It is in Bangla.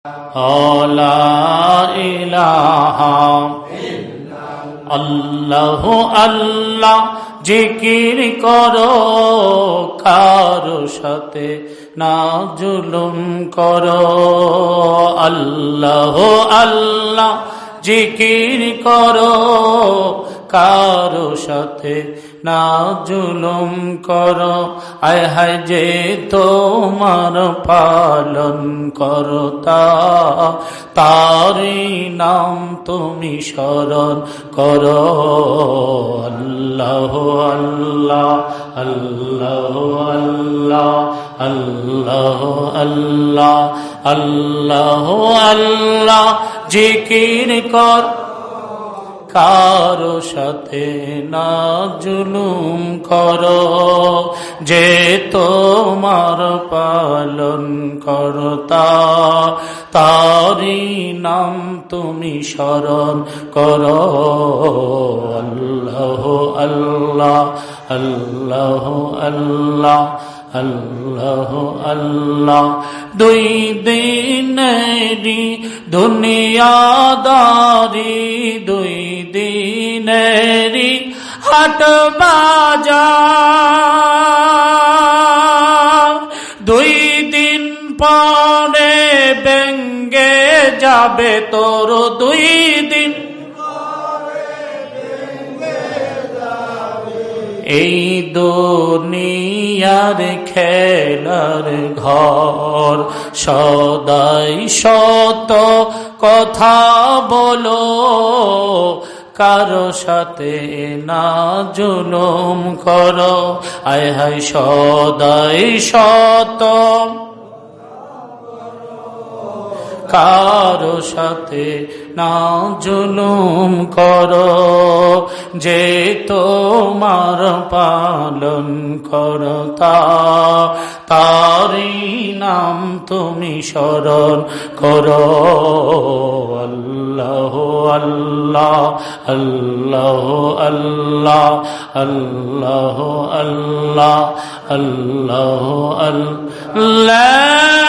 লা ইলাহা আল্লাহ আল্লাহ জিকির করো, কারো সাথে না জুলুম করো। আল্লাহ আল্লাহ জিকির করো, কারো সাথে না জুলুম করো। আয় হায় যে তোমার পালন করো, তারি নাম তুমি স্মরণ করো। আল্লাহ আল্লাহ আল্লাহ আল্লাহ আল্লাহ আল্লাহ আল্লাহ আল্লাহ জিকির কর, কারো সাথে না জুলুম করো। যে তোমার পালন করতা, তারি নাম তুমি স্মরণ করো। আল্লাহ আল্লাহ আল্লাহ আল্লাহ আল্লাহ আল্লাহ। দুই দিনেরই দুনিয়াদারি, দুই দিনেরই হাট বাজার, দুই দিন পরে ভেঙ্গে যাবে তোর, দুই দিন এই দুনিয়ার খেলার ঘর। সদাই শত কথা বলো, কারো সাথে না জুলুম করো। আয় হায় সদাই শত কারো সাথে না জুলুম করো। যে তোমার পালন করতা, তারি নাম তুমি স্মরণ করো। আল্লাহ আল্লাহ আল্লাহ আল্লাহ আল্লাহ আল্লাহ আল্লাহ আল্লাহ।